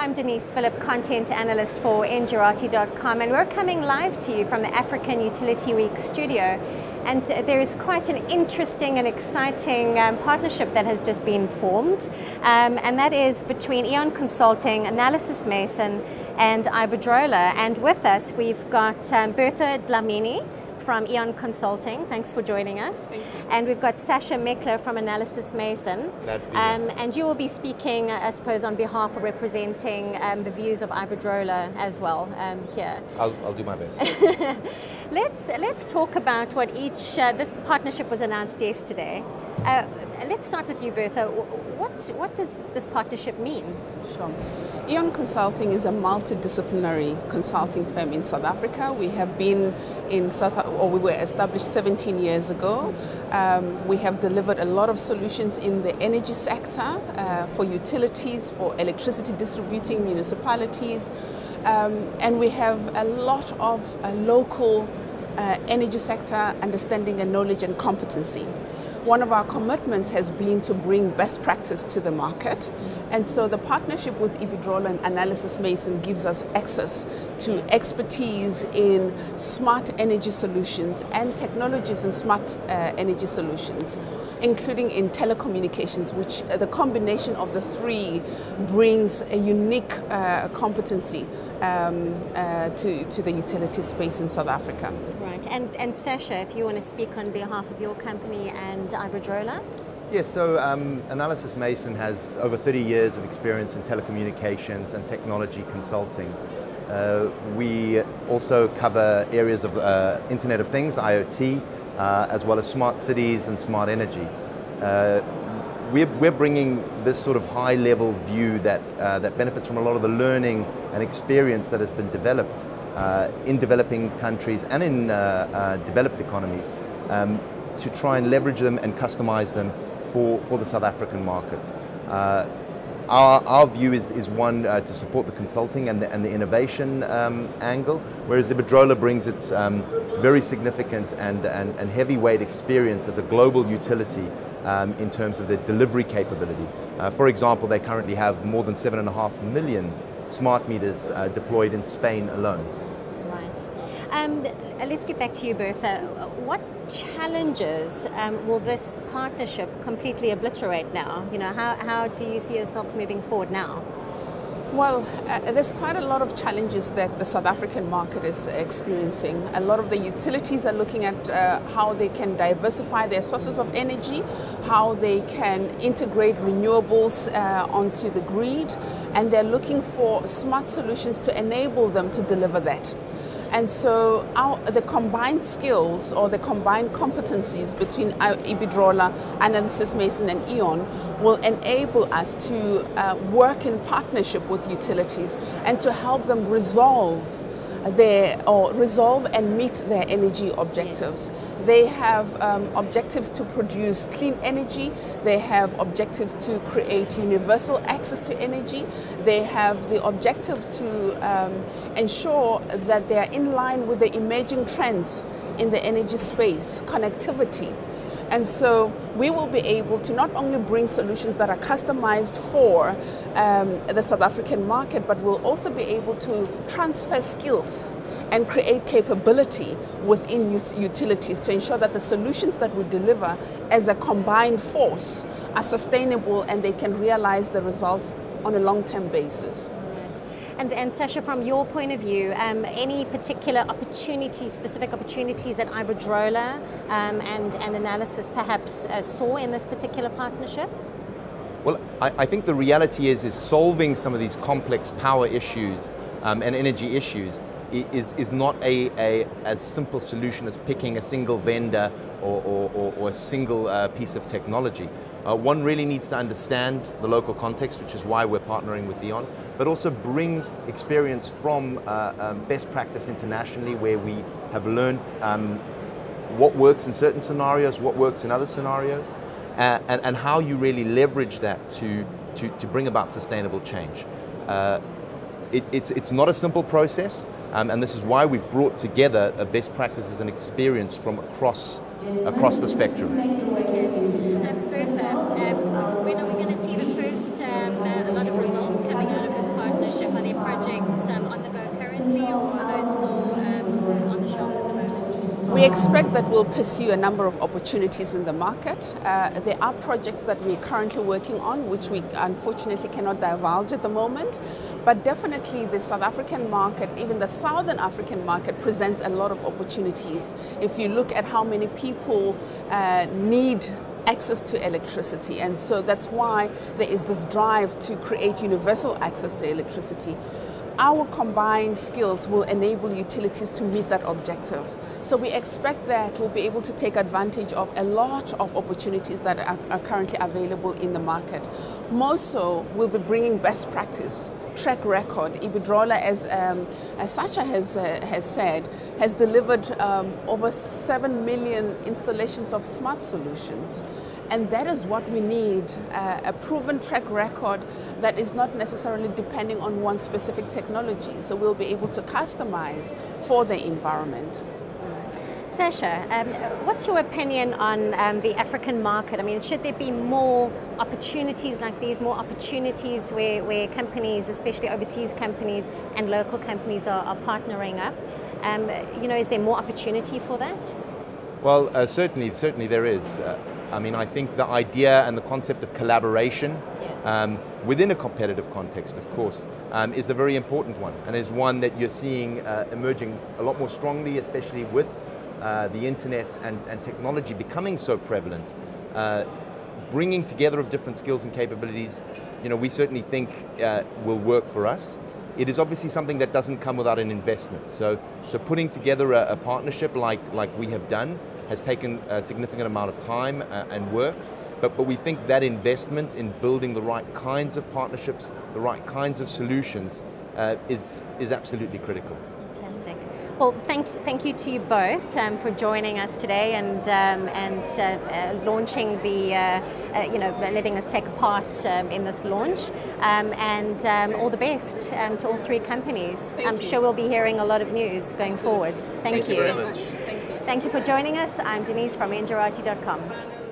I'm Denise Phillip, Content Analyst for Ngirati.com, and we're coming live to you from the African Utility Week studio. And there is quite an interesting and exciting partnership that has just been formed, and that is between Eon Consulting, Analysis Mason, and Iberdrola. And with us, we've got Bertha Dlamini from Eon Consulting. Thanks for joining us. And we've got Sacha Meckler from Analysis Mason. Glad to be here. And you will be speaking, I suppose, on behalf of representing the views of Iberdrola as well here. I'll do my best. Let's talk about what each, this partnership was announced yesterday. Let's start with you, Bertha. What does this partnership mean? Sure. Eon Consulting is a multidisciplinary consulting firm in South Africa. We have been in we were established 17 years ago. We have delivered a lot of solutions in the energy sector for utilities, for electricity distributing municipalities, and we have a lot of local energy sector understanding and knowledge and competency. One of our commitments has been to bring best practice to the market, and so the partnership with Iberdrola and Analysis Mason gives us access to expertise in smart energy solutions and technologies in smart energy solutions, including in telecommunications, which the combination of the three brings a unique competency to the utility space in South Africa. Right, and Sacha, if you want to speak on behalf of your company and Iberdrola? Yes, so Analysis Mason has over 30 years of experience in telecommunications and technology consulting. We also cover areas of Internet of Things, IoT, as well as smart cities and smart energy. We're bringing this sort of high-level view that benefits from a lot of the learning and experience that has been developed in developing countries and in developed economies to try and leverage them and customize them for the South African market. Our view is one to support the consulting and the innovation angle, whereas Iberdrola brings its very significant and heavyweight experience as a global utility in terms of the delivery capability. For example, they currently have more than 7.5 million smart meters deployed in Spain alone. Right. Let's get back to you, Bertha. What challenges will this partnership completely obliterate now? You know, how do you see yourselves moving forward now? Well, there's quite a lot of challenges that the South African market is experiencing. A lot of the utilities are looking at how they can diversify their sources of energy, how they can integrate renewables onto the grid, and they're looking for smart solutions to enable them to deliver that. And so the combined skills or the combined competencies between Iberdrola, Analysis Mason and Eon will enable us to work in partnership with utilities and to help them resolve and meet their energy objectives. They have objectives to produce clean energy. They have objectives to create universal access to energy. They have the objective to ensure that they are in line with the emerging trends in the energy space, connectivity. And so we will be able to not only bring solutions that are customized for the South African market, but we'll also be able to transfer skills and create capability within utilities to ensure that the solutions that we deliver as a combined force are sustainable and they can realize the results on a long-term basis. And Sacha, from your point of view, any particular opportunities, specific opportunities that Iberdrola and Analysis perhaps saw in this particular partnership? Well, I think the reality is solving some of these complex power issues and energy issues is not as simple solution as picking a single vendor or a single piece of technology. One really needs to understand the local context, which is why we're partnering with Eon, but also bring experience from best practice internationally, where we have learned what works in certain scenarios, what works in other scenarios, and how you really leverage that to bring about sustainable change. It's not a simple process, and this is why we've brought together best practices and experience from across the spectrum. Bertha, when are we going to see the first a lot of results coming out of this partnership? We expect that we'll pursue a number of opportunities in the market. There are projects that we're currently working on, which we unfortunately cannot divulge at the moment. But definitely the South African market, even the Southern African market, presents a lot of opportunities. If you look at how many people need access to electricity, and so that's why there is this drive to create universal access to electricity. Our combined skills will enable utilities to meet that objective. So we expect that we'll be able to take advantage of a lot of opportunities that are currently available in the market. Most so, we'll be bringing best practice, track record. Iberdrola, as Sacha has said, has delivered over 7 million installations of smart solutions. And that is what we need, a proven track record that is not necessarily depending on one specific technology. So we'll be able to customize for the environment. Sacha, what's your opinion on the African market? I mean, should there be more opportunities like these, more opportunities where companies, especially overseas companies and local companies are partnering up? You know, is there more opportunity for that? Well, certainly there is. I mean, I think the idea and the concept of collaboration within a competitive context, of course, is a very important one, and is one that you're seeing emerging a lot more strongly, especially with the internet and technology becoming so prevalent. Bringing together of different skills and capabilities, you know, we certainly think will work for us. It is obviously something that doesn't come without an investment. So putting together a partnership like we have done has taken a significant amount of time and work, but we think that investment in building the right kinds of partnerships, the right kinds of solutions is absolutely critical. Fantastic. Well, thank you to you both for joining us today and launching the, you know, letting us take a part in this launch. And all the best to all three companies. I'm sure we'll be hearing a lot of news going forward. Thank you. Thank you so much. Thank you. Thank you for joining us. I'm Denise from Enjirati.com.